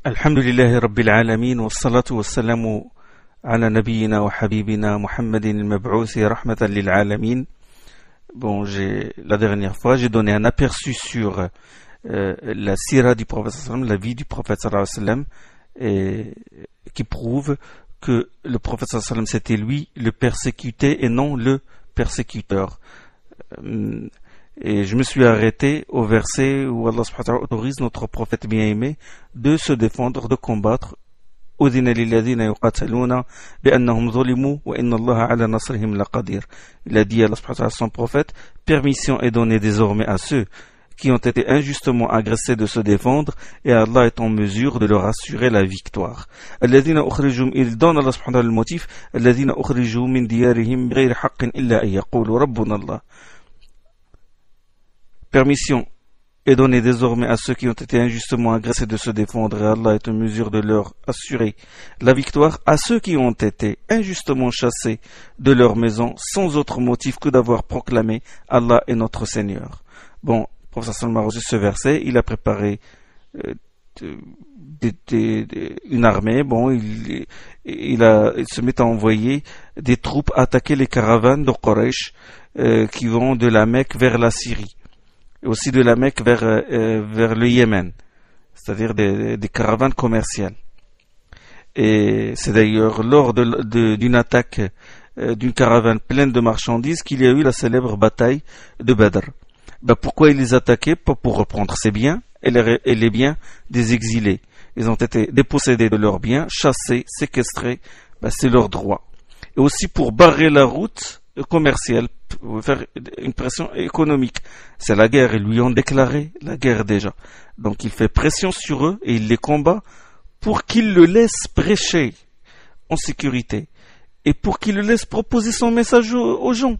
الحمد لله رب العالمين والصلاة والسلام على نبينا وحبيبنا محمد المبعوث رحمة للعالمين. Bon, la dernière fois, j'ai donné un aperçu sur la sira du prophète sallam, la vie du prophète sallam, qui prouve que le prophète sallam c'était lui le persécuté et non le persécuteur. Et je me suis arrêté au verset où Allah subhanahu wa ta'ala autorise notre prophète bien-aimé de se défendre, de combattre. Il a dit à Allah subhanahu wa ta'ala, son prophète, permission est donnée désormais à ceux qui ont été injustement agressés de se défendre, et Allah est en mesure de leur assurer la victoire. Il donne Allah subhanahu wa ta'ala le motif, permission est donnée désormais à ceux qui ont été injustement agressés de se défendre, et Allah est en mesure de leur assurer la victoire, à ceux qui ont été injustement chassés de leur maison sans autre motif que d'avoir proclamé Allah est notre Seigneur. Bon, le prophète sallallahu alayhi wa sallam a reçu ce verset, il a préparé une armée, bon, il se met à envoyer des troupes attaquer les caravanes de Quraysh qui vont de la Mecque vers la Syrie, et aussi de la Mecque vers le Yémen, c'est-à-dire des caravanes commerciales. Et c'est d'ailleurs lors d'une attaque d'une caravane pleine de marchandises qu'il y a eu la célèbre bataille de Badr. Pourquoi ils les attaquaient? Pas pour reprendre ses biens et les biens des exilés. Ils ont été dépossédés de leurs biens, chassés, séquestrés, c'est leur droit. Et aussi pour barrer la route commerciale, faire une pression économique. C'est la guerre, ils lui ont déclaré la guerre déjà. Donc il fait pression sur eux et il les combat pour qu'ils le laissent prêcher en sécurité et pour qu'ils le laissent proposer son message aux gens.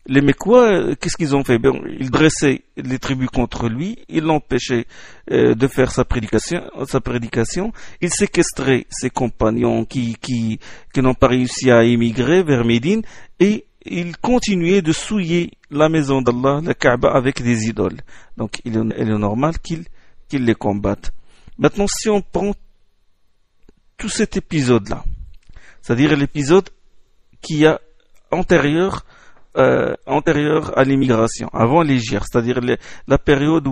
Les Mécois, qu'est-ce qu'ils ont fait? Ils dressaient les tribus contre lui, ils l'empêchaient de faire sa prédication, ils séquestraient ses compagnons qui n'ont pas réussi à émigrer vers Médine, et ils continuaient de souiller la maison d'Allah, la Kaaba, avec des idoles. Donc il est normal qu'ils les combattent. Maintenant, si on prend tout cet épisode-là, c'est-à-dire l'épisode qui a antérieur à l'immigration, avant l'Hégire, c'est-à-dire la période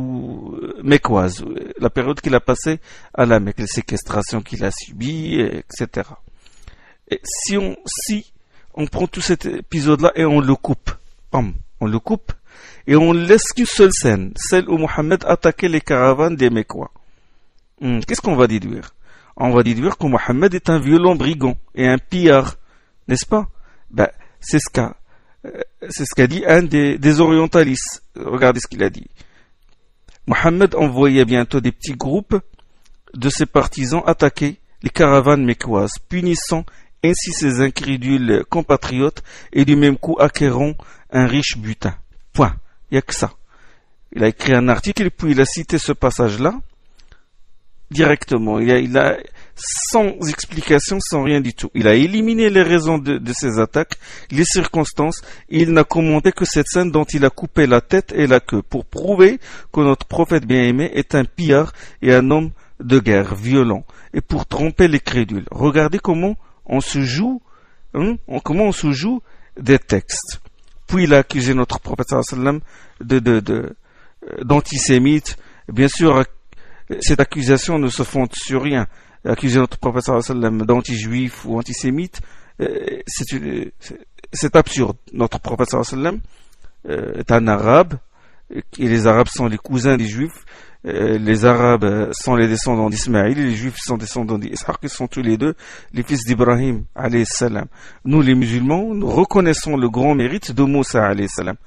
mécoise, la période qu'il a passée à la Mecque, les séquestrations qu'il a subies, etc. Et si on prend tout cet épisode-là et on le coupe, et on laisse qu'une seule scène, celle où Mohammed attaquait les caravanes des Mécois. Qu'est-ce qu'on va déduire? On va déduire que Mohammed est un violent brigand et un pillard, n'est-ce pas? C'est ce qu'a dit un des orientalistes. Regardez ce qu'il a dit. Mohammed envoyait bientôt des petits groupes de ses partisans attaquer les caravanes mécoises, punissant ainsi ses incrédules compatriotes et du même coup acquérant un riche butin. Point. Il n'y a que ça. Il a écrit un article et puis il a cité ce passage-là directement. Il a sans explication, sans rien du tout. Il a éliminé les raisons de ces attaques, les circonstances, et il n'a commenté que cette scène dont il a coupé la tête et la queue pour prouver que notre prophète bien-aimé est un pillard et un homme de guerre violent, et pour tromper les crédules. Regardez comment on se joue, des textes. Puis il a accusé notre prophète sallallahu alayhi wa sallam d'antisémite. Bien sûr, cette accusation ne se fonde sur rien. Accuser notre prophète sallallahu alayhi wa sallam d'anti-juif ou antisémite, c'est absurde. Notre prophète sallallahu alayhi wa sallam est un arabe, et les arabes sont les cousins des juifs. Les arabes sont les descendants d'Ismaïl, et les juifs sont descendants d'Ishaq, ils sont tous les deux les fils d'Ibrahim alayhi salam. Nous les musulmans, nous reconnaissons le grand mérite de Moussa alayhi salam,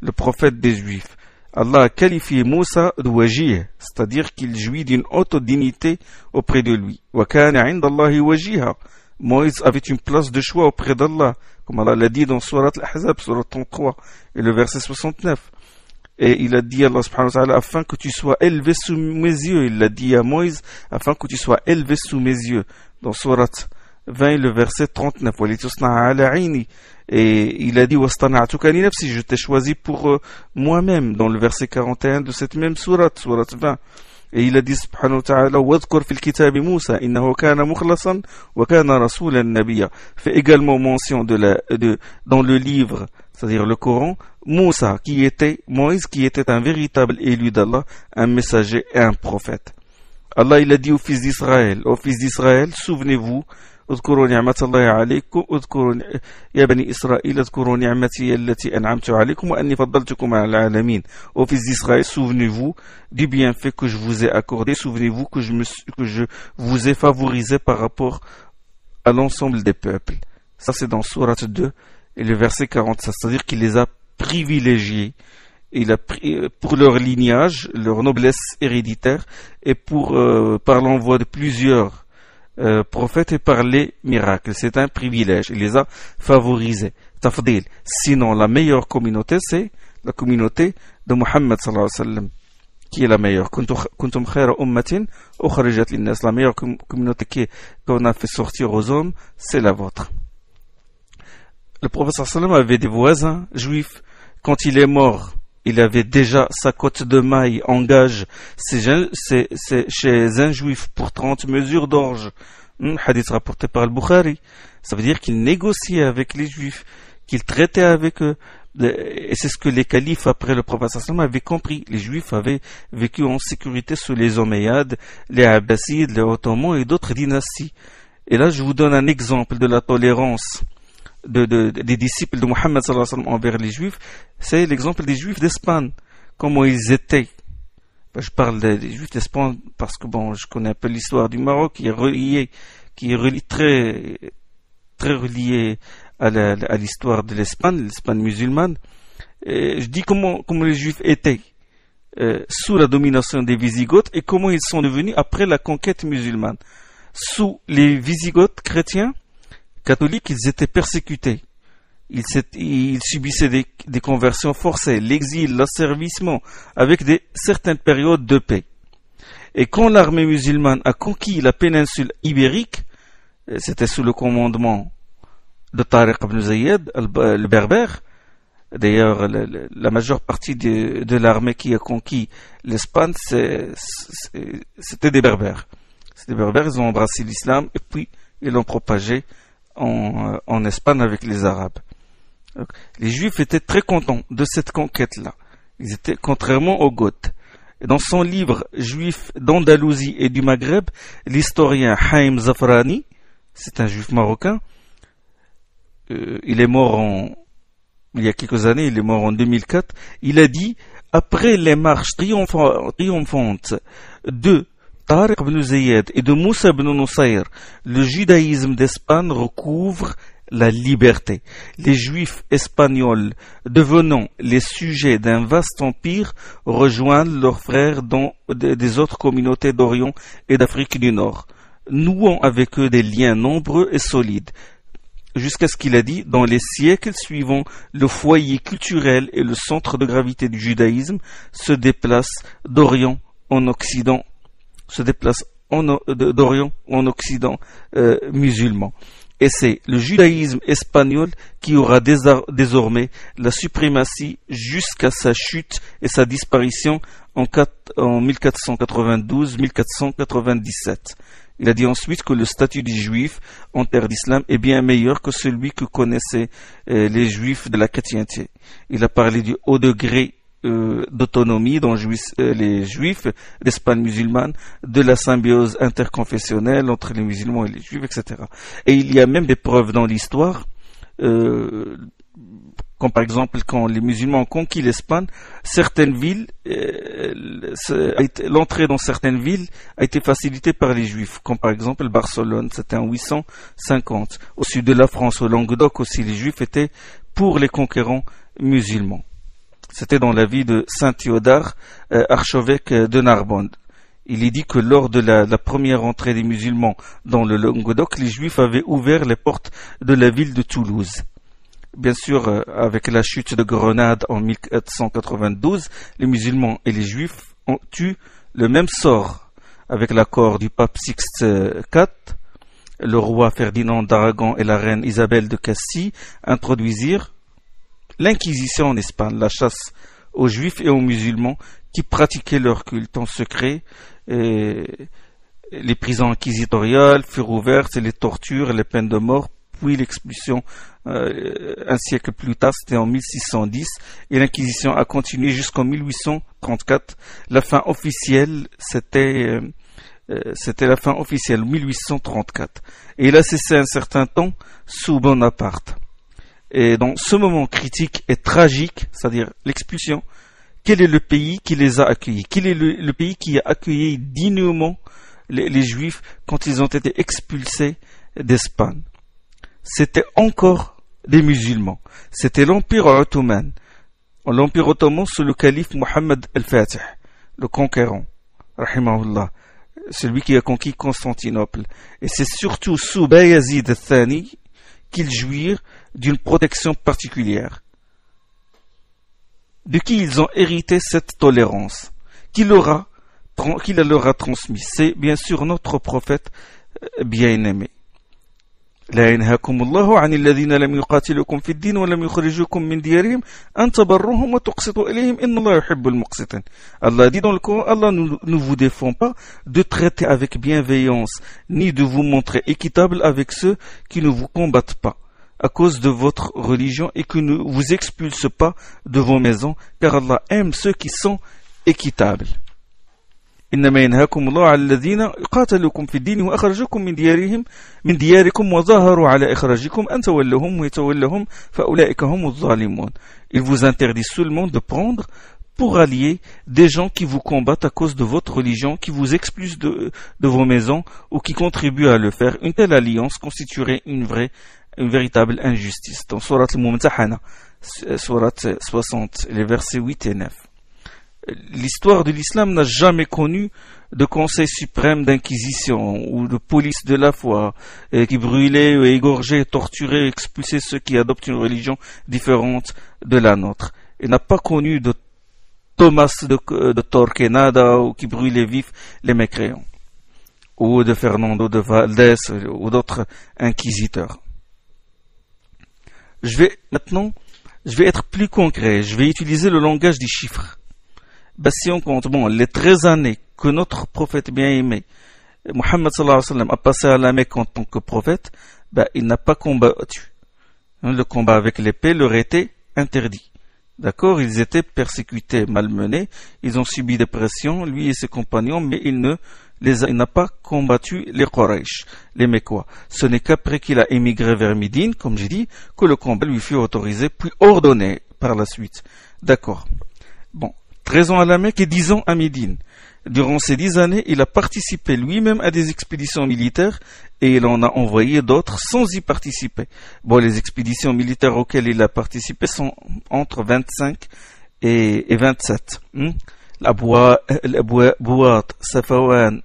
le prophète des juifs. Allah a qualifié Moussa de wajih, c'est-à-dire qu'il jouit d'une haute dignité auprès de lui. Wa kana 'inda Allahi wajiha. Moïse avait une place de choix auprès d'Allah, comme Allah l'a dit dans Surat Al-Ahzab, Surat 33 et le verset 69. Et il a dit à Allah subhanahu wa ta'ala, afin que tu sois élevé sous mes yeux. Il l'a dit à Moïse, afin que tu sois élevé sous mes yeux. Dans Surat 20, le verset 39. Et il a dit, je t'ai choisi pour moi-même. Dans le verset 41 de cette même sourate 20. Et il a dit subhanahu wa ta'ala wadhkur fil kitabi Musa innahu kana mukhlasan wa kana rasulan nabiyya. Fait également mention dans le livre, c'est-à-dire le Coran, Moïse qui était un véritable élu d'Allah, un messager et un prophète. Allah il a dit aux fils d'Israël, souvenez-vous, اذكروا نعمة الله عليكم اذكروا يا بني إسرائيل اذكروا نعمتي التي أنعمت عليكم وأني فضلتكم على العالمين. Aux fils d'Israël, souvenez-vous du bienfait que je vous ai accordé, souvenez-vous que je vous ai favorisé par rapport à l'ensemble des peuples. Ça c'est dans Sourate 2 et le verset 47, c'est-à-dire qu'il les a privilégiés. Il a pris pour leur lignage, leur noblesse héréditaire et par l'envoi de plusieurs prophètes et par les miracles. C'est un privilège. Il les a favorisés. Tafdil. Sinon, la meilleure communauté, c'est la communauté de Muhammad sallallahu alayhi wa sallam, qui est la meilleure. Kuntum khayra ummatin ukhrijat linnas. La meilleure communauté qu'on a fait sortir aux hommes, c'est la vôtre. Le prophète sallallahu alayhi wa sallam avait des voisins juifs. Quand il est mort, il avait déjà sa cotte de maille en gage chez un juif pour 30 mesures d'orge. Hadith rapporté par le Bukhari. Ça veut dire qu'il négociait avec les juifs, qu'il traitait avec eux. Et c'est ce que les califes après le prophète sallallahu alayhi wa sallam avaient compris. Les juifs avaient vécu en sécurité sous les Omeyyades, les Abbasides, les Ottomans et d'autres dynasties. Et là, je vous donne un exemple de la tolérance des disciples de Muhammad sallallahu alayhi wa sallam envers les juifs. C'est l'exemple des juifs d'Espagne, comment ils étaient. Je parle des juifs d'Espagne parce que je connais un peu l'histoire du Maroc qui est très très reliée à l'histoire de l'Espagne musulmane. Et je dis comment les juifs étaient sous la domination des Wisigoths et comment ils sont devenus après la conquête musulmane. Sous les Wisigoths chrétiens catholiques, ils étaient persécutés. Ils subissaient des conversions forcées, l'exil, l'asservissement, avec certaines périodes de paix. Et quand l'armée musulmane a conquis la péninsule ibérique, c'était sous le commandement de Tariq ibn Zayed, le berbère. D'ailleurs, la majeure partie de l'armée qui a conquis l'Espagne, c'était des berbères. C'était des berbères, ils ont embrassé l'islam et puis ils l'ont propagé en Espagne avec les Arabes. Donc, les Juifs étaient très contents de cette conquête-là. Ils étaient contrairement aux Goths. Et dans son livre Juifs d'Andalousie et du Maghreb, l'historien Haïm Zafrani, c'est un Juif marocain, il est mort il y a quelques années, il est mort en 2004, il a dit, après les marches triomphantes de Tariq ibn Zayed et de Moussa ibn Nusayr, le judaïsme d'Espagne recouvre la liberté. Les Juifs espagnols, devenant les sujets d'un vaste empire, rejoignent leurs frères dans des autres communautés d'Orient et d'Afrique du Nord, nouant avec eux des liens nombreux et solides. Jusqu'à ce qu'il a dit, dans les siècles suivants, le foyer culturel et le centre de gravité du judaïsme se déplacent d'Orient en Occident, musulman. Et c'est le judaïsme espagnol qui aura désormais la suprématie jusqu'à sa chute et sa disparition en 1492-1497. Il a dit ensuite que le statut des Juifs en terre d'islam est bien meilleur que celui que connaissaient les Juifs de la chrétienté. Il a parlé du haut degré d'autonomie dont les Juifs d'Espagne musulmane, de la symbiose interconfessionnelle entre les musulmans et les Juifs, etc. Et il y a même des preuves dans l'histoire, comme par exemple quand les musulmans ont conquis l'Espagne, certaines villes, l'entrée dans certaines villes a été facilitée par les Juifs, comme par exemple Barcelone, c'était en 850. Au sud de la France, au Languedoc aussi, les Juifs étaient pour les conquérants musulmans. C'était dans la vie de Saint Théodore, archevêque de Narbonne. Il est dit que lors de la première entrée des musulmans dans le Languedoc, les Juifs avaient ouvert les portes de la ville de Toulouse. Bien sûr, avec la chute de Grenade en 1492, les musulmans et les Juifs ont eu le même sort. Avec l'accord du pape Sixte IV, le roi Ferdinand d'Aragon et la reine Isabelle de Castille introduisirent l'Inquisition en Espagne, la chasse aux juifs et aux musulmans qui pratiquaient leur culte en secret. Les prisons inquisitoriales furent ouvertes, et les tortures, les peines de mort, puis l'expulsion un siècle plus tard, c'était en 1610, et l'Inquisition a continué jusqu'en 1834. La fin officielle, c'était la fin officielle, 1834. Et il a cessé un certain temps sous Bonaparte. Et dans ce moment critique et tragique, c'est-à-dire l'expulsion, quel est le pays qui les a accueillis? Quel est le pays qui a accueilli dignement les Juifs quand ils ont été expulsés d'Espagne? C'était encore des musulmans. C'était l'Empire ottoman. L'Empire ottoman sous le calife Mohammed al-Fatih, le conquérant, rahimahullah, celui qui a conquis Constantinople. Et c'est surtout sous Bayazid al-Thani qu'ils jouirent d'une protection particulière. De qui ils ont hérité cette tolérance? Qui leur a transmis? C'est bien sûr notre prophète bien-aimé. لا ينهاكم الله عن الذين لم يقاتلوكم في الدين ولم يخرجوكم من ديارهم أن تبروهم وتقسطوا إليهم إن الله يحب المقسطين. Allah dit dans le Coran, Allah ne vous défend pas de traiter avec bienveillance, ni de vous montrer équitable avec ceux qui ne vous combattent pas à cause de votre religion et qui ne vous expulsent pas de vos maisons, car Allah aime ceux qui sont équitables. إنما ينهاكم الله على الذين قاتلوكم في الدين وأخرجوكم من دياركم وظاهروا على إخراجكم أن تولوهم ويتولهم فأولئك هم الظالمون. Il vous interdit seulement de prendre pour alliés des gens qui vous combattent à cause de votre religion, qui vous expulsent de vos maisons ou qui contribuent à le faire. Une telle alliance constituerait une véritable injustice. Dans Surat al-Mumtahana, Surat 60, les versets 8 et 9. L'histoire de l'islam n'a jamais connu de conseil suprême d'inquisition ou de police de la foi qui brûlait, égorgeait, torturait, expulsait ceux qui adoptent une religion différente de la nôtre. Il n'a pas connu de Thomas de Torquemada ou qui brûlait vif les mécréants, ou de Fernando de Valdés ou d'autres inquisiteurs. Je vais être plus concret, je vais utiliser le langage des chiffres. Si on compte, les 13 années que notre prophète bien-aimé, Mohammed sallallahu alayhi wa sallam, a passé à la Mecque en tant que prophète, il n'a pas combattu. Le combat avec l'épée leur était interdit. D'accord? Ils étaient persécutés, malmenés, ils ont subi des pressions, lui et ses compagnons, mais il n'a pas combattu les Quraysh, les Mécois. Ce n'est qu'après qu'il a émigré vers Médine, comme j'ai dit, que le combat lui fut autorisé, puis ordonné par la suite. D'accord. 13 ans à la Mecque et 10 ans à Médine. Durant ces 10 années, il a participé lui-même à des expéditions militaires et il en a envoyé d'autres sans y participer. Les expéditions militaires auxquelles il a participé sont entre 25 et 27. Bouat, Safawan,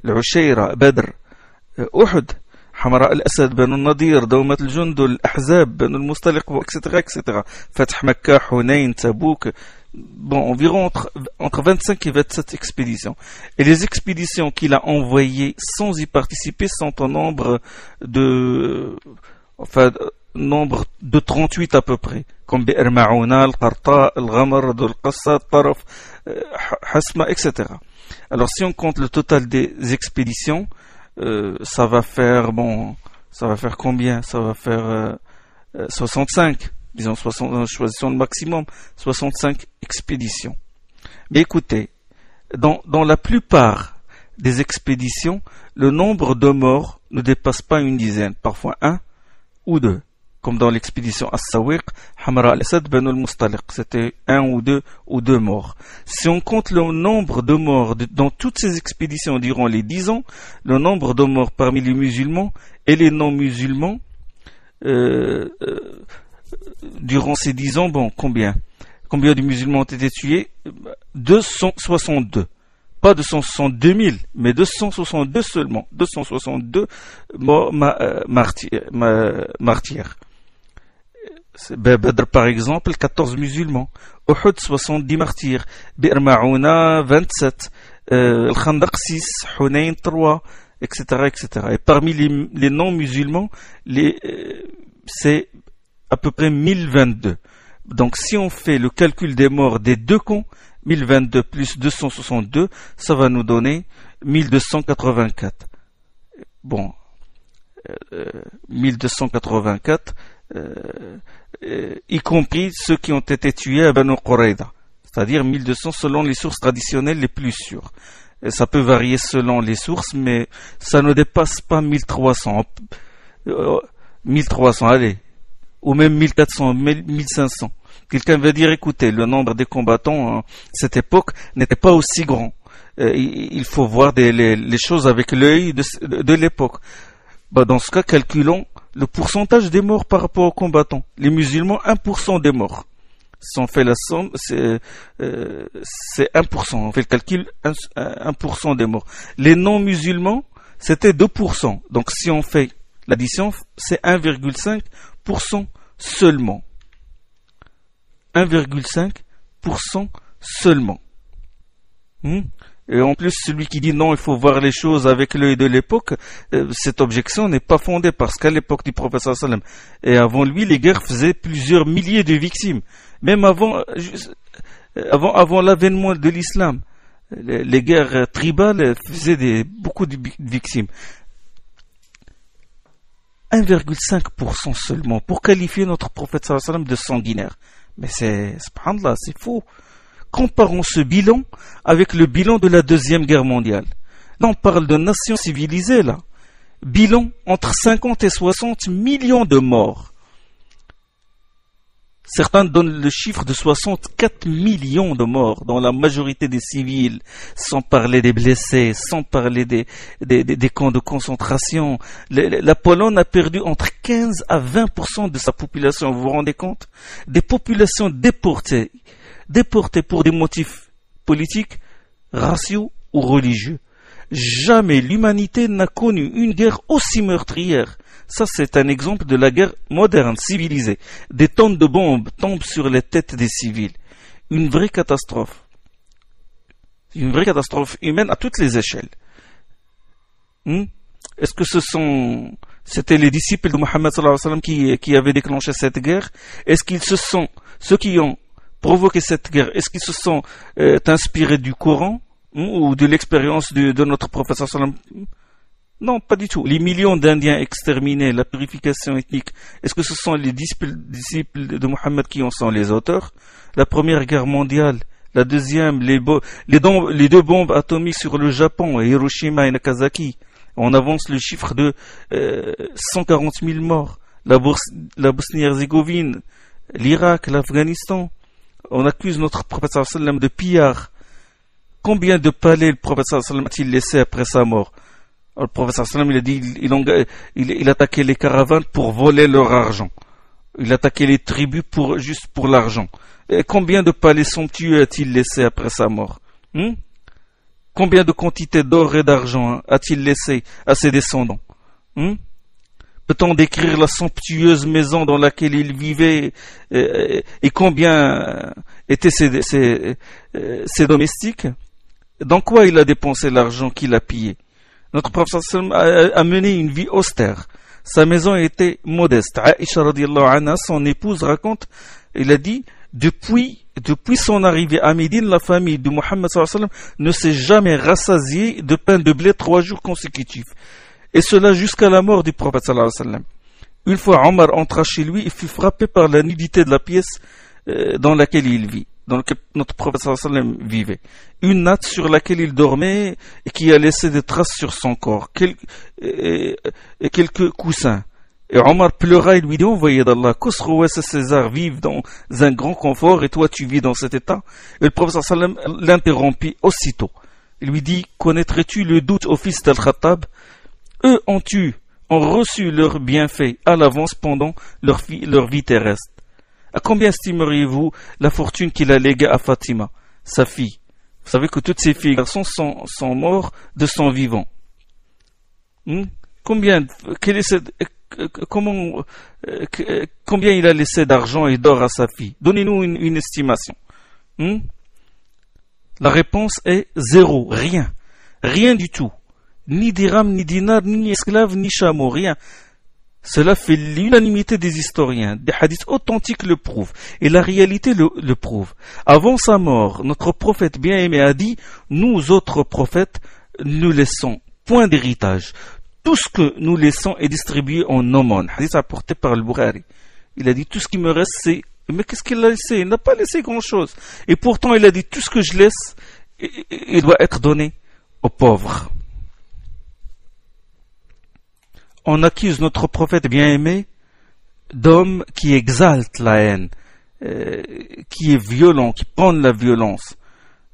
l'Ushayra, Badr, Uhud, حمراء الأسد بنو النضير دومة الجندل الأحزاب بنو المصطلق etc. فتح مكة حنين تبوك environ entre 25 et 27 expéditions. Et les expéditions qu'il a envoyées sans y participer sont au nombre de 38 à peu près, comme Bi'r Ma'ouna, Al-Qarta, Al-Ghamar, Al-Qassa, Al-Taraf, Hasma, etc. Alors si on compte le total des expéditions, ça va faire combien? Ça va faire 65. Disons, choisissons le maximum, 65 expéditions. Mais écoutez, dans la plupart des expéditions, le nombre de morts ne dépasse pas une dizaine, parfois 1 ou 2. Comme dans l'expédition As-Sawiq, Hamra al-Asad ben al-Mustaliq, c'était 1 ou 2 morts. Si on compte le nombre de morts dans toutes ces expéditions durant les 10 ans, le nombre de morts parmi les musulmans et les non-musulmans, durant ces 10 ans, combien de musulmans ont été tués? 262. Pas 262 000, mais 262 seulement. 262 morts martyrs. Badr, par exemple, 14 musulmans. Uhud, 70 martyrs. Bi'r Ma'ouna, 27. Al-Khandaq, 6. Hunayn, 3. Etc., etc. Et parmi les non-musulmans, c'est à peu près 1022. Donc si on fait le calcul des morts des deux camps, 1022 plus 262, ça va nous donner 1284. Bon, 1284, y compris ceux qui ont été tués à Banu Qurayza, c'est-à-dire 1200 selon les sources traditionnelles les plus sûres. Et ça peut varier selon les sources, mais ça ne dépasse pas 1300. 1300, allez, ou même 1400, 1500. Quelqu'un va dire, écoutez, le nombre des combattants à cette époque n'était pas aussi grand. Il faut voir les choses avec l'œil de l'époque. Dans ce cas, calculons le pourcentage des morts par rapport aux combattants. Les musulmans, 1% des morts. Si on fait la somme, c'est 1%. On fait le calcul, 1% des morts. Les non-musulmans, c'était 2%. Donc si on fait l'addition, c'est 1,5% seulement. 1,5% seulement. Et en plus, celui qui dit non, il faut voir les choses avec l'œil de l'époque, cette objection n'est pas fondée parce qu'à l'époque du prophète sallam et avant lui, les guerres faisaient plusieurs milliers de victimes. Même avant l'avènement de l'islam, les guerres tribales faisaient beaucoup de victimes. 1,5% seulement pour qualifier notre prophète sallam de sanguinaire. Mais subhanallah, c'est faux. Comparons ce bilan avec le bilan de la Deuxième Guerre mondiale. Là, on parle de nations civilisées, là. Bilan entre 50 et 60 millions de morts. Certains donnent le chiffre de 64 millions de morts dans la majorité des civils, sans parler des blessés, sans parler des camps de concentration. La Pologne a perdu entre 15 à 20% de sa population, vous vous rendez compte? Des populations déportées pour des motifs politiques, raciaux ou religieux. Jamais l'humanité n'a connu une guerre aussi meurtrière. Ça, c'est un exemple de la guerre moderne, civilisée. Des tonnes de bombes tombent sur les têtes des civils. Une vraie catastrophe. Une vraie catastrophe humaine à toutes les échelles. Est-ce que c'était les disciples de Mohammed sallallahu alayhi wa sallam qui avaient déclenché cette guerre? Est-ce qu'ils se sont, ceux qui ont provoqué cette guerre, est-ce qu'ils se sont inspirés du Coran ou de l'expérience de notre prophète sallallahu alayhi wa sallam? Non, pas du tout. Les millions d'Indiens exterminés, la purification ethnique, est-ce que ce sont les disciples de Mohammed qui en sont les auteurs? La Première Guerre mondiale, la deuxième, les deux bombes atomiques sur le Japon, Hiroshima et Nagasaki. On avance le chiffre de 140 000 morts. La Bosnie-Herzégovine, l'Irak, l'Afghanistan. On accuse notre prophète sallallahu alayhi wa sallam de pillard. Combien de palais le prophète sallallahu alayhi wa sallam a-t-il laissé après sa mort? Le prophète sallallahu alayhi wa sallam, il a dit, il attaquait les caravanes pour voler leur argent. Il attaquait les tribus juste pour l'argent. Et combien de palais somptueux a-t-il laissé après sa mort? Combien de quantités d'or et d'argent a-t-il laissé à ses descendants? Peut-on décrire la somptueuse maison dans laquelle il vivait et combien étaient ses domestiques? Dans quoi il a dépensé l'argent qu'il a pillé? Notre prophète a mené une vie austère. Sa maison était modeste. Aïcha radiyallahu anha, son épouse, raconte, il a dit, depuis son arrivée à Médine, la famille de Mohammed sallallahu alayhi wa sallam ne s'est jamais rassasiée de pain de blé 3 jours consécutifs. Et cela jusqu'à la mort du prophète sallallahu alayhi wa sallam. Une fois Omar entra chez lui et fut frappé par la nudité de la pièce dans laquelle il vit, dans laquelle notre prophète sallallahu alayhi wa sallam vivait. Une natte sur laquelle il dormait et qui a laissé des traces sur son corps, et quelques coussins. Et Omar pleura et lui dit, envoyé d'Allah, Khosrow et César vivent dans un grand confort et toi tu vis dans cet état. Et le prophète sallallahu alayhi wa sallam l'interrompit aussitôt. Il lui dit, connaîtrais-tu le doute au fils d'Al-Khattab? Eux ont reçu leurs bienfaits à l'avance pendant leur vie terrestre. À combien estimeriez-vous la fortune qu'il a léguée à Fatima, sa fille? Vous savez que toutes ces filles et garçons sont morts de son vivant. Combien il a laissé d'argent et d'or à sa fille? Donnez-nous une estimation. La réponse est 0, rien. Rien du tout. Ni dirham, ni dinar, ni esclave, ni chameau, rien. Cela fait l'unanimité des historiens. Des hadiths authentiques le prouvent. Et la réalité le prouve. Avant sa mort, notre prophète bien-aimé a dit, nous autres prophètes, nous laissons point d'héritage. Tout ce que nous laissons est distribué en aumône. Hadith apporté par le Bukhari. Il a dit, tout ce qui me reste, c'est... Mais qu'est-ce qu'il a laissé? Il n'a pas laissé grand-chose. Et pourtant, il a dit, tout ce que je laisse, il doit être donné aux pauvres. On accuse notre prophète bien-aimé d'homme qui exalte la haine, qui est violent, qui prend la violence.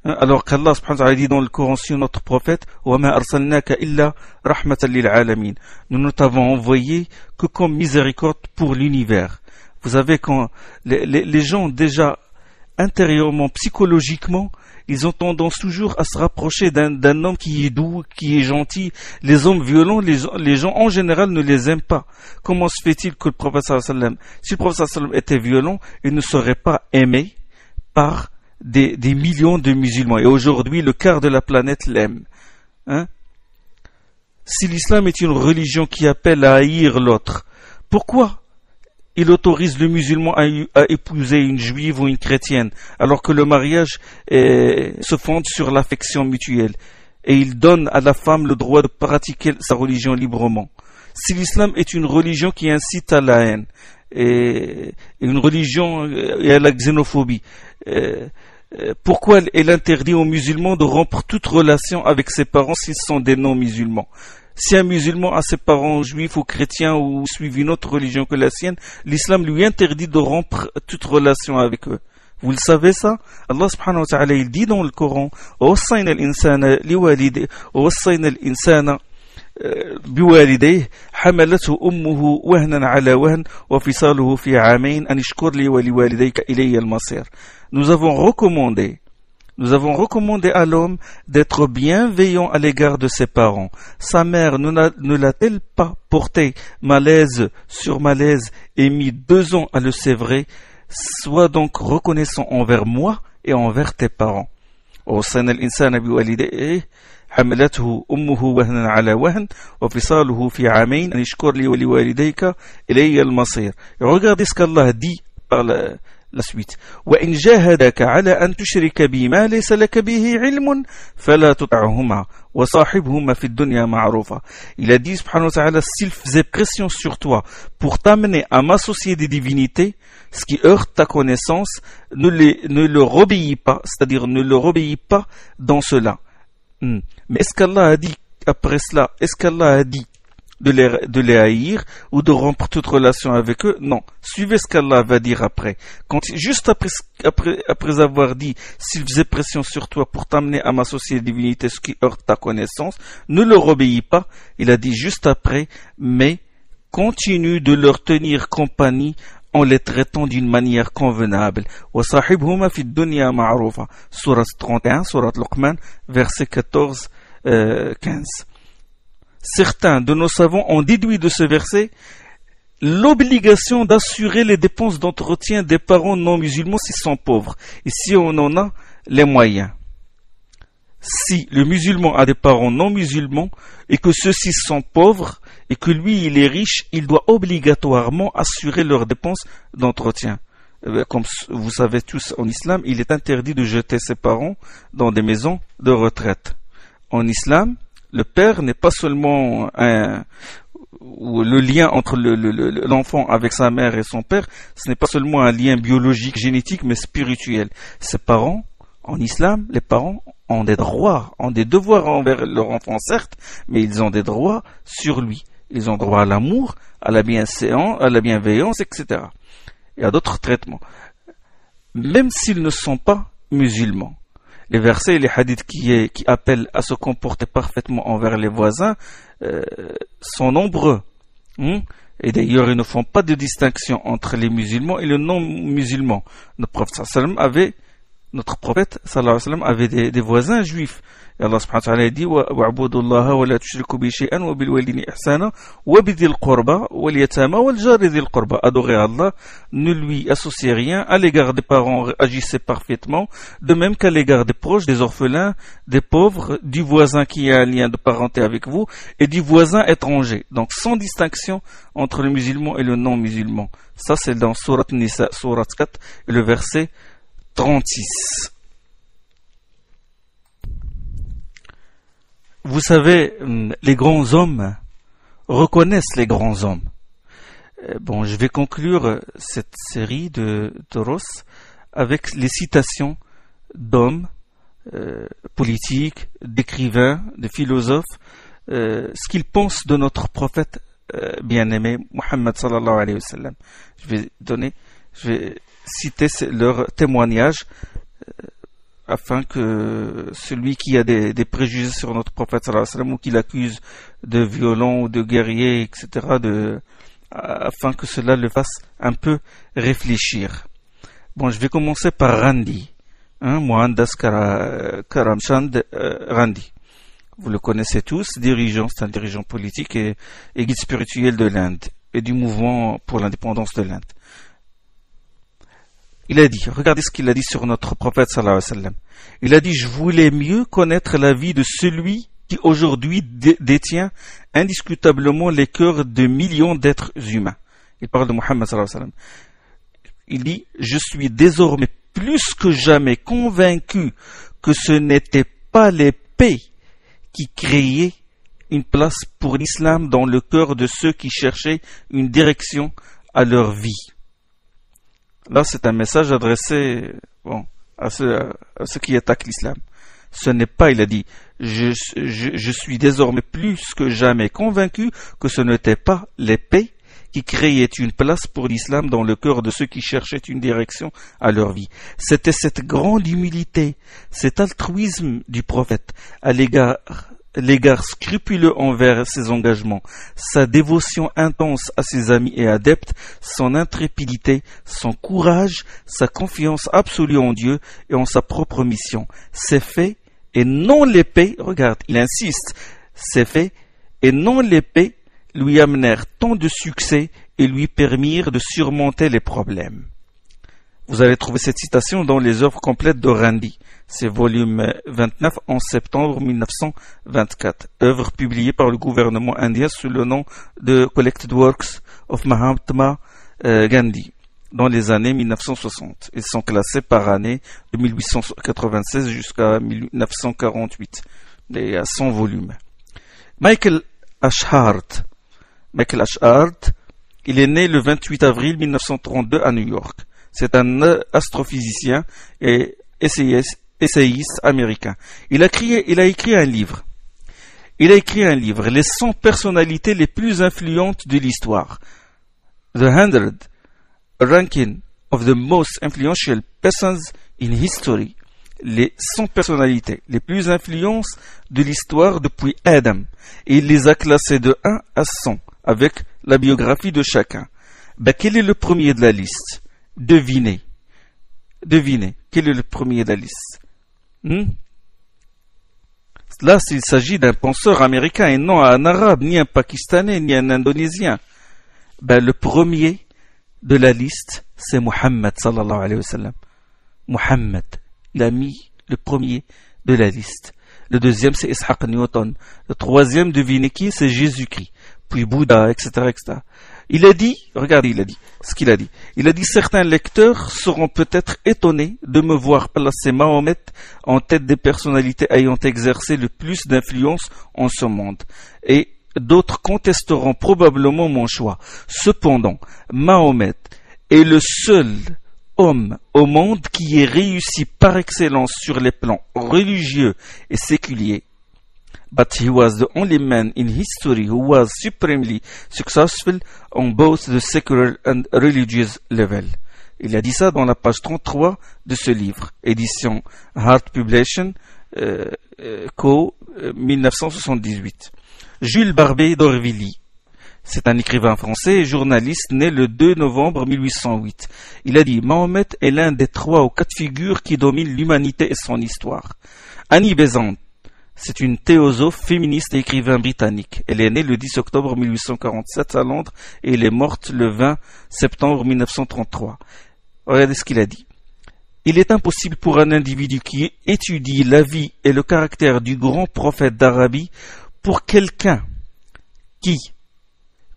Alors qu'Allah subhanahu wa ta'ala dit dans le Coran sur notre prophète, وَمَا أَرْسَلْنَاكَ إِلَّا رَحْمَةً لِلْعَالَمِينَ. Nous ne t'avons envoyé que comme miséricorde pour l'univers. Vous savez, quand les gens déjà intérieurement, psychologiquement, ils ont tendance toujours à se rapprocher d'un homme qui est doux, qui est gentil. Les hommes violents, les gens en général ne les aiment pas. Comment se fait-il que le prophète sallallahu alayhi wa sallam, si le prophète sallallahu alayhi wa sallam était violent, il ne serait pas aimé par des millions de musulmans. Et aujourd'hui, le quart de la planète l'aime. Si l'islam est une religion qui appelle à haïr l'autre, pourquoi il autorise le musulman à épouser une juive ou une chrétienne, alors que le mariage se fonde sur l'affection mutuelle, et il donne à la femme le droit de pratiquer sa religion librement? Si l'islam est une religion qui incite à la haine, et une religion et à la xénophobie, pourquoi elle interdit aux musulmans de rompre toute relation avec ses parents s'ils sont des non-musulmans? Si un musulman a ses parents juifs ou chrétiens ou suivent une autre religion que la sienne, l'islam lui interdit de rompre toute relation avec eux. Vous le savez ça? Allah subhanahu wa ta'ala, il dit dans le Coran, وَوَصَّيْنَا الْإِنسَانَ لِوَالِدَيْهِ وَوَصَّيْنَا الْإِنسَانَ بِوَالِدَيْهِ حَمَلَتْهُ أُمُّهُ وَهْنًا عَلَى وَهْنٍ وَفِصَالُهُ فِي عَامَيْنِ أَنِ اشْكُرْ لِي وَلِوَالِدَيْكَ إِلَيَّ الْمَصِيرُ. Nous avons recommandé à l'homme d'être bienveillant à l'égard de ses parents. Sa mère ne l'a-t-elle pas porté malaise sur malaise et mis 2 ans à le sévrer? Sois donc reconnaissant envers moi et envers tes parents. وَوَصَّيْنَا الْإِنسَانَ بِوَالِدَيْهِ حَمَلَتْهُ أُمُّهُ وَهْنًا عَلَى وَهْنٍ وَفِصَالُهُ فِي عَامَيْنِ أَنِ اشْكُرْ لِي وَلِوَالِدَيْكَ إِلَيَّ الْمَصِيرُ. Regardez ce qu'Allah dit par la suite. وَإِنْ جَاهَدَكَ عَلَى أَنْ تُشْرِكَ بِي مَا لَيْسَ لَكَ بِهِ عِلْمٌ فَلَا تُطِعْهُمَا وَصَاحِبْهُمَا فِي الدُّنْيَا مَعْرُوفًا. Il a dit, subhanahu wa ta'ala, s'il faisait pression sur toi pour t'amener à m'associer des divinités, ce qui heurte ta connaissance, ne leur obéis pas, c'est-à-dire ne leur obéis pas dans cela. Mais est-ce qu'Allah a dit après cela, de les haïr ou de rompre toute relation avec eux? Non. Suivez ce qu'Allah va dire après. Juste après avoir dit, s'il faisait pression sur toi pour t'amener à m'associer à la divinité, ce qui heurte ta connaissance, ne leur obéis pas. Il a dit juste après, mais continue de leur tenir compagnie en les traitant d'une manière convenable. وَصَاحِبْهُمَا فِي الدُّنْيَا مَعْرُوفًا. Sourate 31, Sourate Luqman, versets 14-15. Certains de nos savants ont déduit de ce verset l'obligation d'assurer les dépenses d'entretien des parents non musulmans s'ils sont pauvres, et si on en a les moyens. Si le musulman a des parents non musulmans et que ceux-ci sont pauvres et que lui il est riche, il doit obligatoirement assurer leurs dépenses d'entretien. Comme vous savez tous, en islam, il est interdit de jeter ses parents dans des maisons de retraite. En islam, le père n'est pas seulement le lien entre l'enfant avec sa mère et son père, ce n'est pas seulement un lien biologique, génétique, mais spirituel. Ses parents, en islam, les parents ont des droits, ont des devoirs envers leur enfant, certes, mais ils ont des droits sur lui. Ils ont droit à l'amour, à la bienveillance, etc. Il y a d'autres traitements. Même s'ils ne sont pas musulmans. Les versets et les hadiths qui appellent à se comporter parfaitement envers les voisins sont nombreux. Et d'ailleurs, ils ne font pas de distinction entre les musulmans et les non-musulmans. Notre prophète sallallahu alayhi wa sallam avait Notre prophète sallallahu alayhi wa sallam avait des voisins juifs. Et Allah subhanahu wa ta'ala dit وَاعْبُدُوا اللَّهَ وَلَا تُشْرِكُوا بِهِ شَيْئًا وَبِالْوَالِدَيْنِ إِحْسَانًا وَبِذِي الْقُرْبَى وَالْيَتَامَى وَالْجَارِ ذِي الْقُرْبَى. Adorez Allah, ne lui associez rien. À l'égard des parents, agissez parfaitement, de même qu'à l'égard des proches, des orphelins, des pauvres, du voisin qui a un lien de parenté avec vous et du voisin étranger. Donc sans distinction entre le musulman et le non-musulman. Ça c'est dans Sourate Nisa, Sourate 4, et le verset 36. Vous savez, les grands hommes reconnaissent les grands hommes. Bon, je vais conclure cette série de Ross avec les citations d'hommes politiques, d'écrivains, de philosophes, ce qu'ils pensent de notre prophète bien-aimé, Muhammad sallallahu alayhi wa sallam. Je vais citer leur témoignage afin que celui qui a des préjugés sur notre prophète sallallahu alayhi wa sallam ou qui l'accuse de violent ou de guerrier, etc., afin que cela le fasse un peu réfléchir. Bon, je vais commencer par Randi, Mohandas Karamchand Randi. Vous le connaissez tous, c'est un dirigeant politique et guide spirituel de l'Inde et du mouvement pour l'indépendance de l'Inde. Il a dit, regardez ce qu'il a dit sur notre prophète sallallahu alayhi wa sallam. Il a dit, je voulais mieux connaître la vie de celui qui aujourd'hui détient indiscutablement les cœurs de millions d'êtres humains. Il parle de Muhammad sallallahu alayhi wa sallam. Il dit, je suis désormais plus que jamais convaincu que ce n'était pas l'épée qui créait une place pour l'islam dans le cœur de ceux qui cherchaient une direction à leur vie. Là, c'est un message adressé à ceux qui attaquent l'islam. Ce n'est pas, il a dit, je suis désormais plus que jamais convaincu que ce n'était pas l'épée qui créait une place pour l'islam dans le cœur de ceux qui cherchaient une direction à leur vie. C'était cette grande humilité, cet altruisme du prophète à l'égard scrupuleux envers ses engagements, sa dévotion intense à ses amis et adeptes, son intrépidité, son courage, sa confiance absolue en Dieu et en sa propre mission. Ces faits et non l'épée, regarde, il insiste, ces faits et non l'épée lui amenèrent tant de succès et lui permirent de surmonter les problèmes. Vous allez trouver cette citation dans les œuvres complètes de Randi. C'est volume 29 en septembre 1924. Œuvre publiée par le gouvernement indien sous le nom de Collected Works of Mahatma Gandhi dans les années 1960. Ils sont classés par année de 1896 jusqu'à 1948. Il y a 100 volumes. Michael Ashhart, il est né le 28 avril 1932 à New York. C'est un astrophysicien et essayiste américain. Il a écrit un livre. Les 100 personnalités les plus influentes de l'histoire. The 100 Ranking of the Most Influential Persons in History. Les 100 personnalités les plus influentes de l'histoire depuis Adam. Et il les a classées de 1 à 100 avec la biographie de chacun. Quel est le premier de la liste? Devinez. Quel est le premier de la liste? Là, s'il s'agit d'un penseur américain et non un arabe, ni un pakistanais, ni un indonésien. Le premier de la liste, c'est Muhammad sallallahu alayhi wa sallam. Muhammad, il a mis le premier de la liste. Le deuxième, c'est Isaac Newton. Le troisième, devinez qui? C'est Jésus-Christ. Puis Bouddha, etc., etc. Il a dit, regardez, ce qu'il a dit. Il a dit, certains lecteurs seront peut-être étonnés de me voir placer Mahomet en tête des personnalités ayant exercé le plus d'influence en ce monde. Et d'autres contesteront probablement mon choix. Cependant, Mahomet est le seul homme au monde qui ait réussi par excellence sur les plans religieux et séculiers. But he was the only man in history who was supremely successful on both the secular and religious level. Il a dit ça dans la page 33 de ce livre, édition Hart Publication, Co. 1978. Jules Barbé d'Aurevilly, C'est un écrivain français et journaliste né le 2 novembre 1808. Il a dit « Mahomet est l'un des 3 ou 4 figures qui dominent l'humanité et son histoire. » Annie Besant, c'est une théosophe féministe et écrivain britannique. Elle est née le 10 octobre 1847 à Londres et elle est morte le 20 septembre 1933. Regardez ce qu'il a dit. Il est impossible pour un individu qui étudie la vie et le caractère du grand prophète d'Arabie, pour quelqu'un qui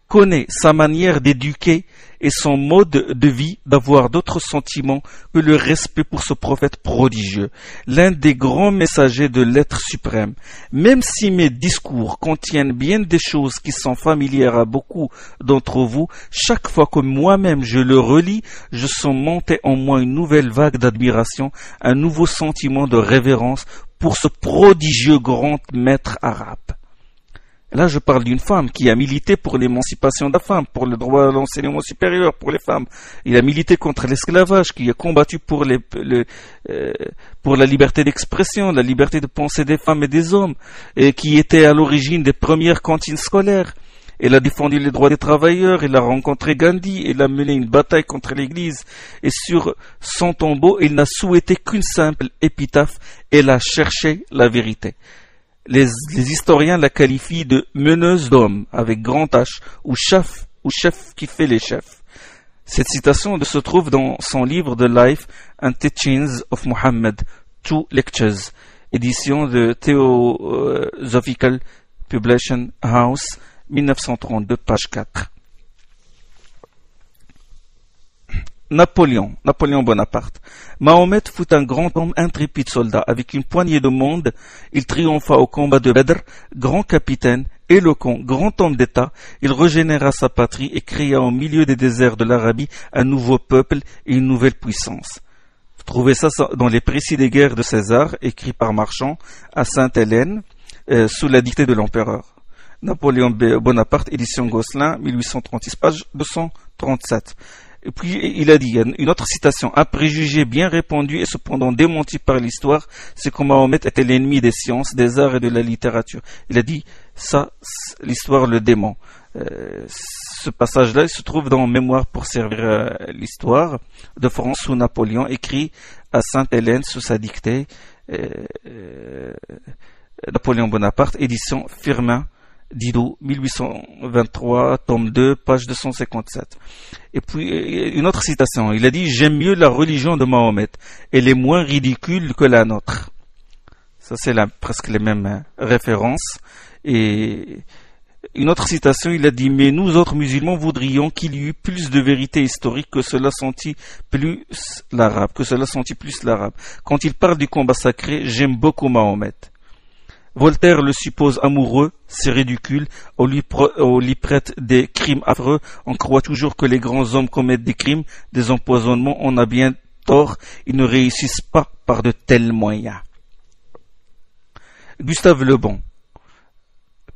connaît sa manière d'éduquer et son mode de vie, d'avoir d'autres sentiments que le respect pour ce prophète prodigieux, l'un des grands messagers de l'être suprême. Même si mes discours contiennent bien des choses qui sont familières à beaucoup d'entre vous, chaque fois que moi-même je le relis, je sens monter en moi une nouvelle vague d'admiration, un nouveau sentiment de révérence pour ce prodigieux grand maître arabe. Là, je parle d'une femme qui a milité pour l'émancipation de la femme, pour le droit à l'enseignement supérieur pour les femmes. Il a milité contre l'esclavage, qui a combattu pour la liberté d'expression, la liberté de penser des femmes et des hommes, et qui était à l'origine des premières cantines scolaires. Elle a défendu les droits des travailleurs, elle a rencontré Gandhi, elle a mené une bataille contre l'Église. Et sur son tombeau, il n'a souhaité qu'une simple épitaphe, elle a cherché la vérité. Les historiens la qualifient de meneuse d'hommes avec grand H ou chef qui fait les chefs. Cette citation se trouve dans son livre The Life and Teachings of Muhammad, 2 Lectures, édition de Theosophical Publication House, 1932, page 4. Napoléon Bonaparte. Mahomet fut un grand homme intrépide soldat. Avec une poignée de monde, il triompha au combat de Badr, grand capitaine, éloquent, grand homme d'État. Il régénéra sa patrie et créa au milieu des déserts de l'Arabie un nouveau peuple et une nouvelle puissance. Vous trouvez ça dans les précis des guerres de César, écrits par Marchand à Sainte-Hélène, sous la dictée de l'empereur. Napoléon Bonaparte, édition Gosselin, 1836, page 237. Et puis il a dit, une autre citation, un préjugé bien répandu et cependant démenti par l'histoire, c'est que Mahomet était l'ennemi des sciences, des arts et de la littérature. Il a dit, ça, l'histoire le dément. Ce passage-là, il se trouve dans Mémoire pour servir l'histoire de France sous Napoléon, écrit à Sainte-Hélène sous sa dictée, Napoléon Bonaparte, édition Firmin Didot, 1823, tome 2, page 257. Et puis, une autre citation. Il a dit « J'aime mieux la religion de Mahomet. Elle est moins ridicule que la nôtre. » Ça, c'est presque les mêmes références. Et une autre citation, il a dit « Mais nous autres musulmans voudrions qu'il y eût plus de vérité historique, que cela sentit plus l'arabe. Quand il parle du combat sacré, j'aime beaucoup Mahomet. » Voltaire le suppose amoureux, c'est ridicule, on lui prête des crimes affreux, on croit toujours que les grands hommes commettent des crimes, des empoisonnements, on a bien tort, ils ne réussissent pas par de tels moyens. Gustave Le Bon,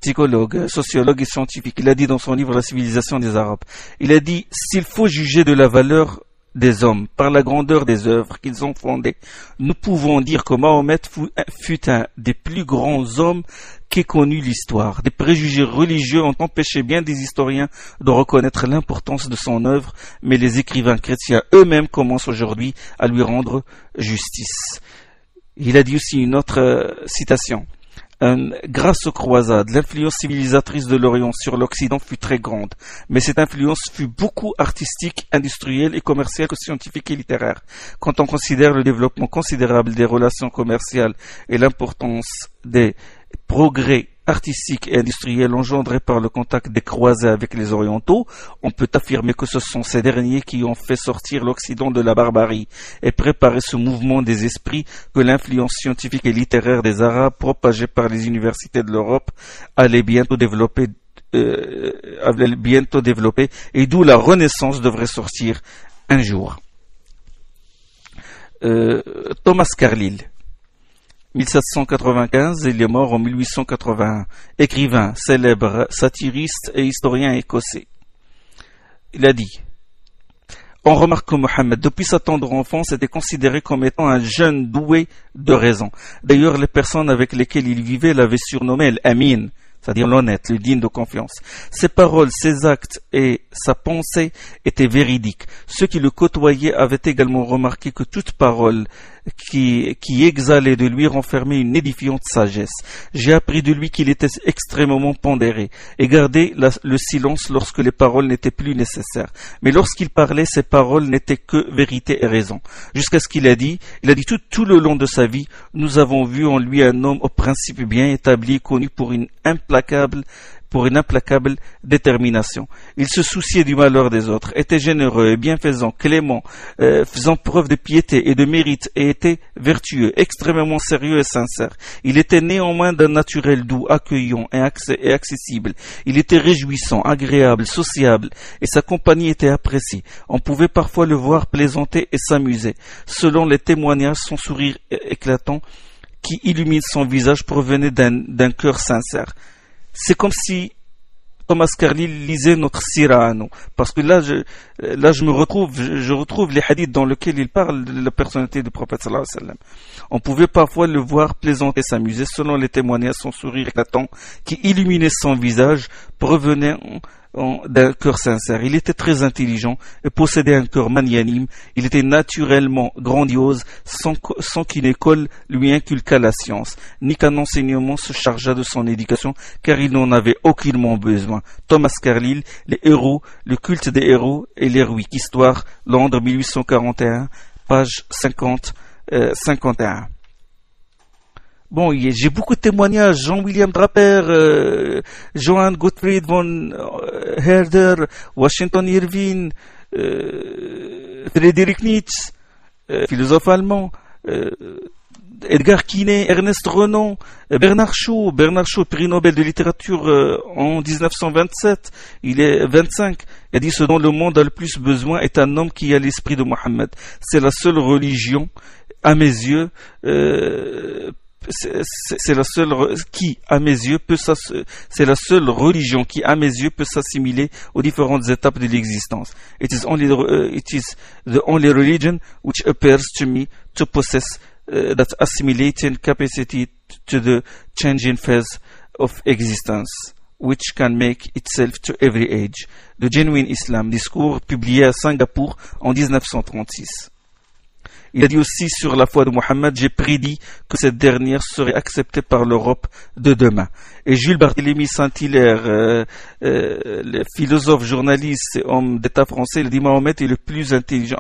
psychologue, sociologue et scientifique, il a dit dans son livre La civilisation des Arabes, il a dit, s'il faut juger de la valeur des hommes par la grandeur des œuvres qu'ils ont fondées, nous pouvons dire que Mahomet fut un des plus grands hommes qu'ait connu l'histoire. Des préjugés religieux ont empêché bien des historiens de reconnaître l'importance de son œuvre, mais les écrivains chrétiens eux-mêmes commencent aujourd'hui à lui rendre justice. Il a dit aussi une autre citation. Grâce aux croisades, l'influence civilisatrice de l'Orient sur l'Occident fut très grande, mais cette influence fut beaucoup artistique, industrielle et commerciale que scientifique et littéraire. Quand on considère le développement considérable des relations commerciales et l'importance des progrès artistiques et industriels engendrés par le contact des croisés avec les orientaux, on peut affirmer que ce sont ces derniers qui ont fait sortir l'Occident de la barbarie et préparé ce mouvement des esprits que l'influence scientifique et littéraire des Arabes propagée par les universités de l'Europe allait bientôt développer et d'où la Renaissance devrait sortir un jour. Thomas Carlyle, 1795, il est mort en 1881. Écrivain, célèbre, satiriste et historien écossais. Il a dit, on remarque que Mohammed, depuis sa tendre enfance, était considéré comme étant un jeune doué de raison. D'ailleurs, les personnes avec lesquelles il vivait l'avaient surnommé l'Amin, c'est-à-dire l'honnête, le digne de confiance. Ses paroles, ses actes et sa pensée étaient véridiques. Ceux qui le côtoyaient avaient également remarqué que toute parole qui exhalait de lui renfermait une édifiante sagesse. J'ai appris de lui qu'il était extrêmement pondéré et gardait le silence lorsque les paroles n'étaient plus nécessaires. Mais lorsqu'il parlait, ses paroles n'étaient que vérité et raison. Jusqu'à ce qu'il a dit tout le long de sa vie, nous avons vu en lui un homme au principe bien établi, connu pour une implacable détermination. Il se souciait du malheur des autres, était généreux et bienfaisant, clément, faisant preuve de piété et de mérite, et était vertueux, extrêmement sérieux et sincère. Il était néanmoins d'un naturel doux, accueillant et accessible. Il était réjouissant, agréable, sociable, et sa compagnie était appréciée. On pouvait parfois le voir plaisanter et s'amuser. Selon les témoignages, son sourire éclatant qui illumine son visage provenait d'un cœur sincère. C'est comme si Thomas Carlyle lisait notre sira à nous, parce que là je retrouve les hadiths dans lesquels il parle de la personnalité du prophète sallallahu alayhi wa sallam. On pouvait parfois le voir plaisanter et s'amuser. Selon les témoignages, son sourire éclatant qui illuminait son visage provenait d'un cœur sincère. Il était très intelligent et possédait un cœur magnanime. Il était naturellement grandiose, sans qu'une école lui inculquât la science, ni qu'un enseignement se chargeât de son éducation, car il n'en avait aucunement besoin. Thomas Carlyle, Les héros, le culte des héros et l'héroïque histoire, Londres 1841, page 50-51. Bon, j'ai beaucoup de témoignages. Jean-William Draper, Johann Gottfried von Herder, Washington Irving, Friedrich Nietzsche, philosophe allemand, Edgar Quinet, Ernest Renan, Bernard Shaw, prix Nobel de littérature en 1927, il est 25. Il a dit: ce dont le monde a le plus besoin est un homme qui a l'esprit de Mohammed. C'est la seule religion, à mes yeux, c'est la seule religion qui, à mes yeux, peut s'assimiler aux différentes étapes de l'existence. It is the only religion which appears to me to possess that assimilating capacity to the changing phase of existence, which can make itself to every age. The Genuine Islam, discours publié à Singapour en 1936. Il a dit aussi sur la foi de Mohammed: j'ai prédit que cette dernière serait acceptée par l'Europe de demain. Et Jules Barthélemy Saint-Hilaire, le philosophe, journaliste et homme d'État français, il a dit: Mahomet a été le plus intelligent,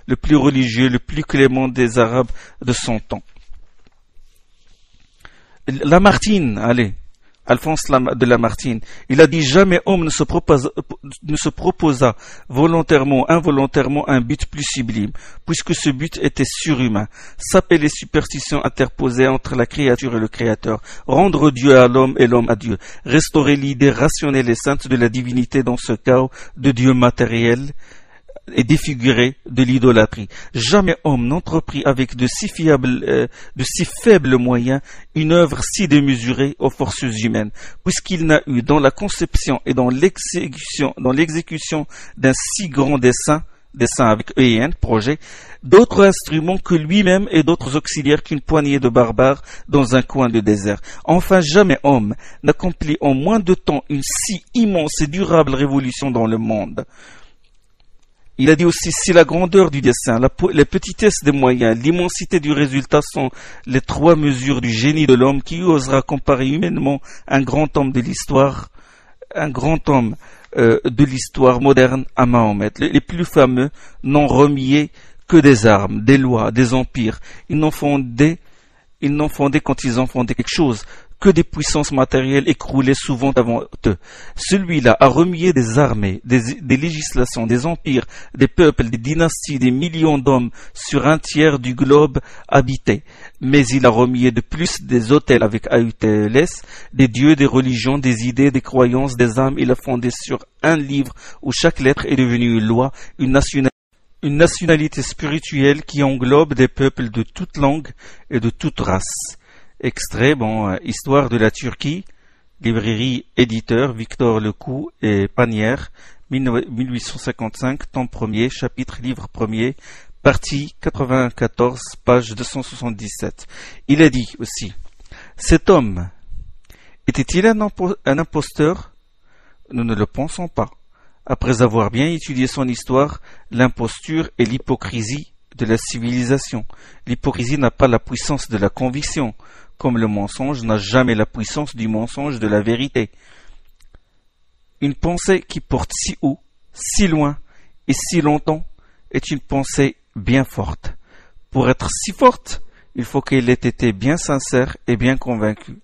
le plus religieux, le plus clément des Arabes de son temps. Lamartine, Alphonse de Lamartine, il a dit: jamais homme ne se proposa volontairement, involontairement un but plus sublime, puisque ce but était surhumain. Saper les superstitions interposées entre la créature et le Créateur, rendre Dieu à l'homme et l'homme à Dieu, restaurer l'idée rationnelle et sainte de la divinité dans ce chaos de Dieu matériel et défiguré de l'idolâtrie. Jamais homme n'entreprit avec de si faibles moyens une œuvre si démesurée aux forces humaines, puisqu'il n'a eu dans la conception et dans l'exécution d'un si grand dessein avec EN, projet, d'autres instruments que lui-même et d'autres auxiliaires qu'une poignée de barbares dans un coin de désert. Enfin, jamais homme n'accomplit en moins de temps une si immense et durable révolution dans le monde. Il a dit aussi: si la grandeur du dessein, la petitesse des moyens, l'immensité du résultat sont les trois mesures du génie de l'homme, qui osera comparer humainement un grand homme de l'histoire moderne à Mahomet. Les plus fameux n'ont remué que des armes, des lois, des empires. Ils n'ont fondé quand ils ont fondé quelque chose que des puissances matérielles écroulées souvent avant eux. Celui-là a remué des armées, des législations, des empires, des peuples, des dynasties, des millions d'hommes sur un tiers du globe habité. Mais il a remué de plus des autels avec AUTLS, des dieux, des religions, des idées, des croyances, des âmes. Il a fondé sur un livre où chaque lettre est devenue une loi, une nationalité spirituelle qui englobe des peuples de toute langue et de toute race. Extrait, Histoire de la Turquie, librairie éditeur Victor Lecoux et Panière, 1855, tome 1er, chapitre livre 1er, partie 94, page 277. Il a dit aussi: cet homme Était-il un imposteur? Nous ne le pensons pas. Après avoir bien étudié son histoire, l'imposture est l'hypocrisie de la civilisation. L'hypocrisie n'a pas la puissance de la conviction, comme le mensonge n'a jamais la puissance du mensonge de la vérité. Une pensée qui porte si haut, si loin et si longtemps est une pensée bien forte. Pour être si forte, il faut qu'elle ait été bien sincère et bien convaincue.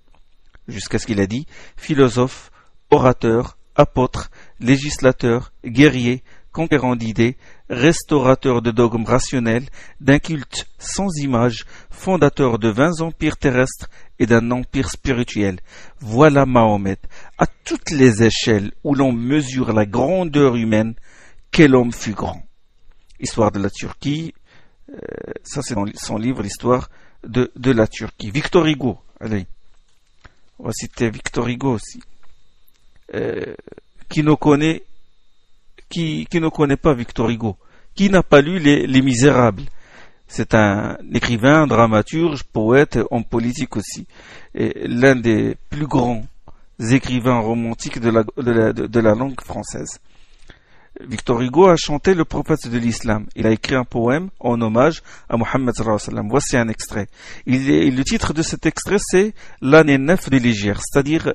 Jusqu'à ce qu'il a dit philosophe, orateur, apôtre, législateur, guerrier, conquérant d'idées, restaurateur de dogmes rationnels, d'un culte sans image, fondateur de 20 empires terrestres et d'un empire spirituel. Voilà Mahomet, à toutes les échelles où l'on mesure la grandeur humaine, quel homme fut grand. Histoire de la Turquie, ça c'est dans son livre, l'histoire de la Turquie. Victor Hugo, allez, on va citer Victor Hugo aussi. Qui ne connaît pas Victor Hugo, qui n'a pas lu les Misérables. C'est un écrivain, dramaturge, poète, homme politique aussi. Et l'un des plus grands écrivains romantiques de la langue française. Victor Hugo a chanté le prophète de l'islam. Il a écrit un poème en hommage à Mohammed sallallahu alayhi wa sallam. Voici un extrait. Le titre de cet extrait, c'est l'année 9 de l'Hégire, c'est-à-dire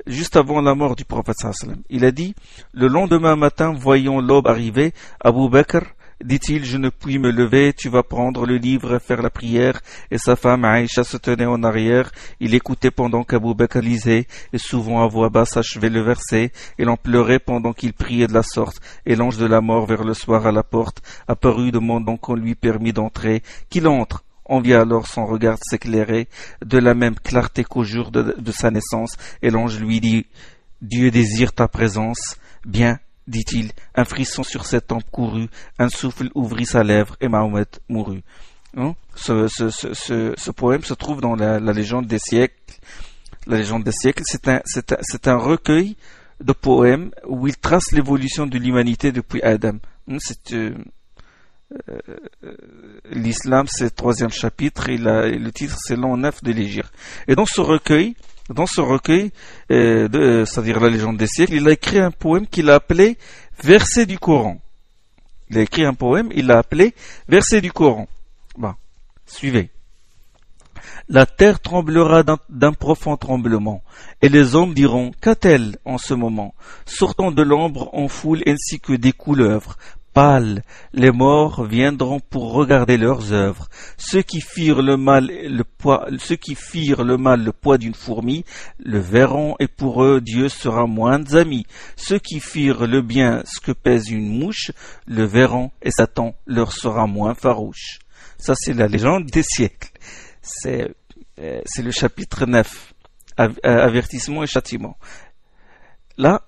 juste avant la mort du prophète sallallahu alayhi wa sallam. Il a dit, le lendemain matin, voyant l'aube arriver, Abu Bakr, dit-il, je ne puis me lever, tu vas prendre le livre et faire la prière. Et sa femme Aïcha se tenait en arrière. Il écoutait pendant qu'Abu Bakr lisait, et souvent à voix basse achevait le verset. Il en pleurait pendant qu'il priait de la sorte. Et l'ange de la mort vers le soir à la porte apparut demandant qu'on lui permit d'entrer. Qu'il entre. On vit alors son regard s'éclairer de la même clarté qu'au jour de sa naissance. Et l'ange lui dit, Dieu désire ta présence. Bien, dit-il, un frisson sur ses tempes courut, un souffle ouvrit sa lèvre et Mahomet mourut. Ce poème se trouve dans la légende des siècles. La légende des siècles, c'est un recueil de poèmes où il trace l'évolution de l'humanité depuis Adam. L'islam, c'est le 3e chapitre et le titre, c'est l'an 9 de l'Hégire. Et dans ce recueil, c'est-à-dire la légende des siècles, il a écrit un poème qu'il a appelé Verset du Coran. Il a écrit un poème, il l'a appelé Verset du Coran. Bon, suivez. La terre tremblera d'un profond tremblement, et les hommes diront, qu'a-t-elle en ce moment? Sortant de l'ombre en foule ainsi que des couleuvres, pâles, les morts viendront pour regarder leurs œuvres. Ceux qui firent le mal le poids d'une fourmi, le verront et pour eux Dieu sera moins amis. Ceux qui firent le bien ce que pèse une mouche, le verront et Satan leur sera moins farouche. Ça c'est la légende des siècles. C'est le chapitre 9, avertissement et châtiment. Là,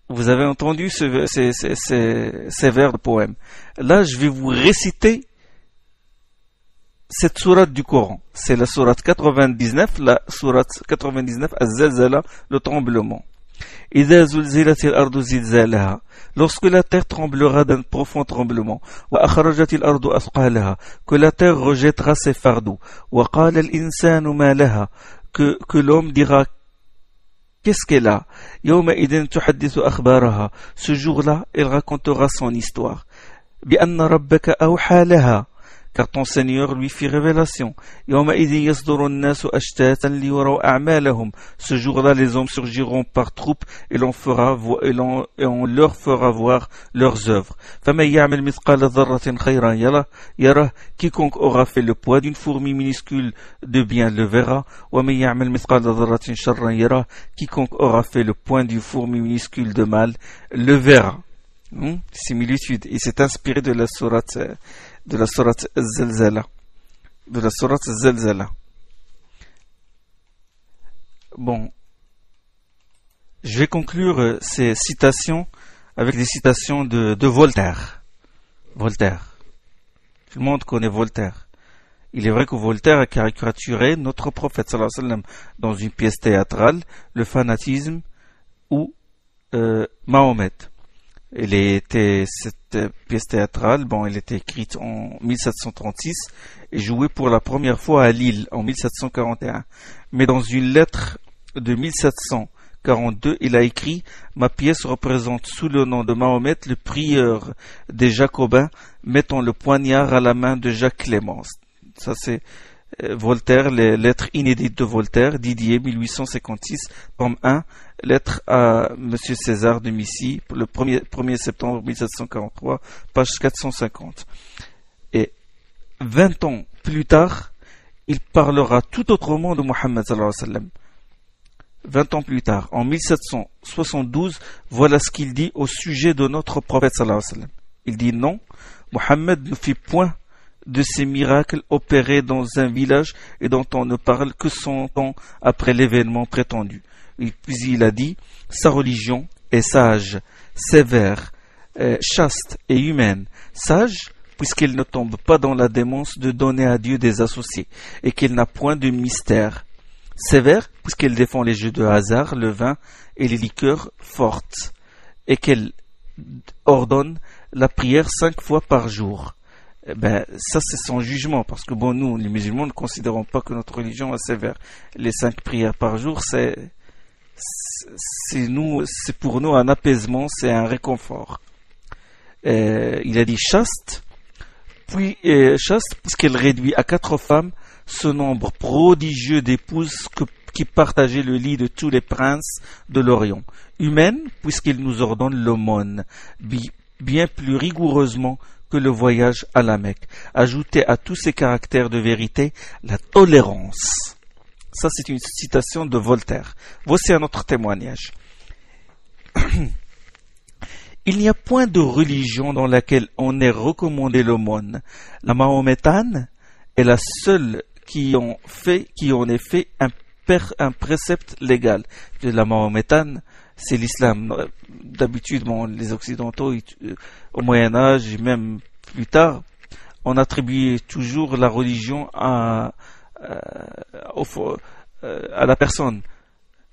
vous avez entendu ces vers de poème. Là, je vais vous réciter cette sourate du Coran. C'est la sourate 99, Az-Zalzala, le tremblement. إذا زلزلت الأرض زلزالها, lorsque la terre tremblera d'un profond tremblement, وأخرجت الأرض أثقالها, que la terre rejettera ses fardeaux, وقال الإنسان ما لها, que l'homme dira qu'est-ce qu'elle a? يومئذ تحدث أخبارها, ce jour-là, elle racontera son histoire. بأن ربك أوحى لها, car ton Seigneur lui fit révélation. يومئذ يصدر الناس أشتاتا ليروا أعمالهم, ce jour-là, les hommes surgiront par troupes et on leur fera voir leurs œuvres. فمن يعمل مثقال ذرة خيرا يره, quiconque aura fait le poids d'une fourmi minuscule de bien le verra. ومن يعمل مثقال ذرة شرا يره, quiconque aura fait le poids d'une fourmi minuscule de mal le verra. Similitude. Il s'est inspiré de la sourate Az-Zalzala. Bon, je vais conclure ces citations avec des citations de Voltaire. Voltaire. Tout le monde connaît Voltaire. Il est vrai que Voltaire a caricaturé notre prophète sallallahu alayhi wa sallam dans une pièce théâtrale, le fanatisme ou Mahomet. Cette pièce théâtrale, elle était écrite en 1736 et jouée pour la première fois à Lille en 1741. Mais dans une lettre de 1742, il a écrit: ma pièce représente sous le nom de Mahomet le prieur des Jacobins mettant le poignard à la main de Jacques Clément. Ça c'est Voltaire, les lettres inédites de Voltaire, Didier, 1856, tome 1, lettre à Monsieur César de Missy, le 1er septembre 1743, page 450. Et 20 ans plus tard, il parlera tout autrement de Mohammed sallallahu alayhi wa sallam. 20 ans plus tard, en 1772, voilà ce qu'il dit au sujet de notre prophète sallallahu alayhi wa sallam. Il dit: non, Mohammed ne fit point de ces miracles opérés dans un village et dont on ne parle que 100 ans après l'événement prétendu. Et puis il a dit: sa religion est sage, sévère, chaste et humaine. Sage, puisqu'elle ne tombe pas dans la démence de donner à Dieu des associés et qu'elle n'a point de mystère. Sévère, puisqu'elle défend les jeux de hasard, le vin et les liqueurs fortes, et qu'elle ordonne la prière 5 fois par jour. Ça c'est son jugement, parce que nous, les musulmans, ne considérons pas que notre religion est sévère. Les 5 prières par jour, c'est pour nous un apaisement, c'est un réconfort. Il a dit chaste, chaste, puisqu'elle réduit à 4 femmes ce nombre prodigieux d'épouses qui partageaient le lit de tous les princes de l'Orient. Humaine, puisqu'il nous ordonne l'aumône, bien plus rigoureusement que le voyage à la Mecque. Ajouter à tous ces caractères de vérité la tolérance. Ça, c'est une citation de Voltaire. Voici un autre témoignage. Il n'y a point de religion dans laquelle on ait recommandé l'aumône. La mahométane est la seule qui en ait fait un précepte légal. La mahométane, c'est l'islam. D'habitude, les Occidentaux, au Moyen-Âge, même plus tard, on attribuait toujours la religion à la personne.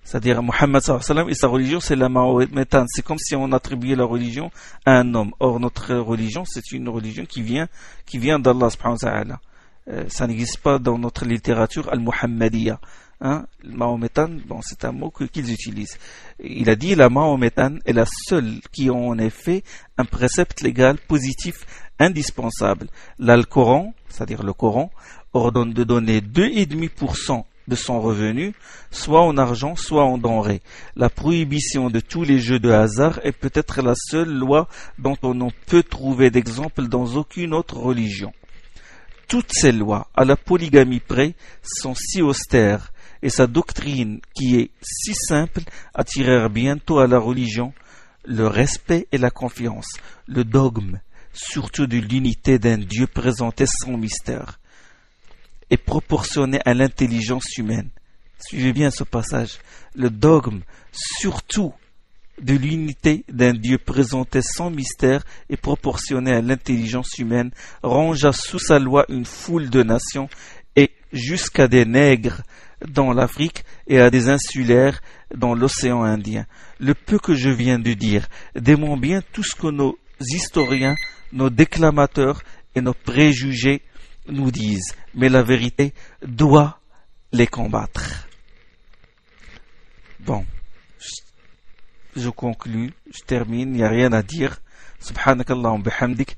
C'est-à-dire, Mohammed sallallahu alayhi wa sallam et sa religion, c'est la mahométane. C'est comme si on attribuait la religion à un homme. Or, notre religion, c'est une religion qui vient d'Allah subhanahu wa ta'ala. Ça n'existe pas dans notre littérature al-Muhammadiyya. Le mahométane, c'est un mot qu'ils utilisent. Il a dit: la mahométane est la seule qui en ait fait un précepte légal positif indispensable. L'Alcoran, c'est-à-dire le Coran, ordonne de donner 2,5% de son revenu, soit en argent, soit en denrées. La prohibition de tous les jeux de hasard est peut-être la seule loi dont on ne peut trouver d'exemple dans aucune autre religion. Toutes ces lois, à la polygamie près, sont si austères, et sa doctrine, qui est si simple, attirèrent bientôt à la religion le respect et la confiance, le dogme, surtout de l'unité d'un Dieu présenté sans mystère, et proportionné à l'intelligence humaine. Suivez bien ce passage. Le dogme, surtout de l'unité d'un Dieu présenté sans mystère et proportionné à l'intelligence humaine, rangea sous sa loi une foule de nations et jusqu'à des nègres dans l'Afrique et à des insulaires dans l'océan Indien. Le peu que je viens de dire dément bien tout ce que nos historiens, nos déclamateurs et nos préjugés nous disent, mais la vérité doit les combattre. Je conclus, je termine, il n'y a rien à dire. Subhanakallahum bihamdik.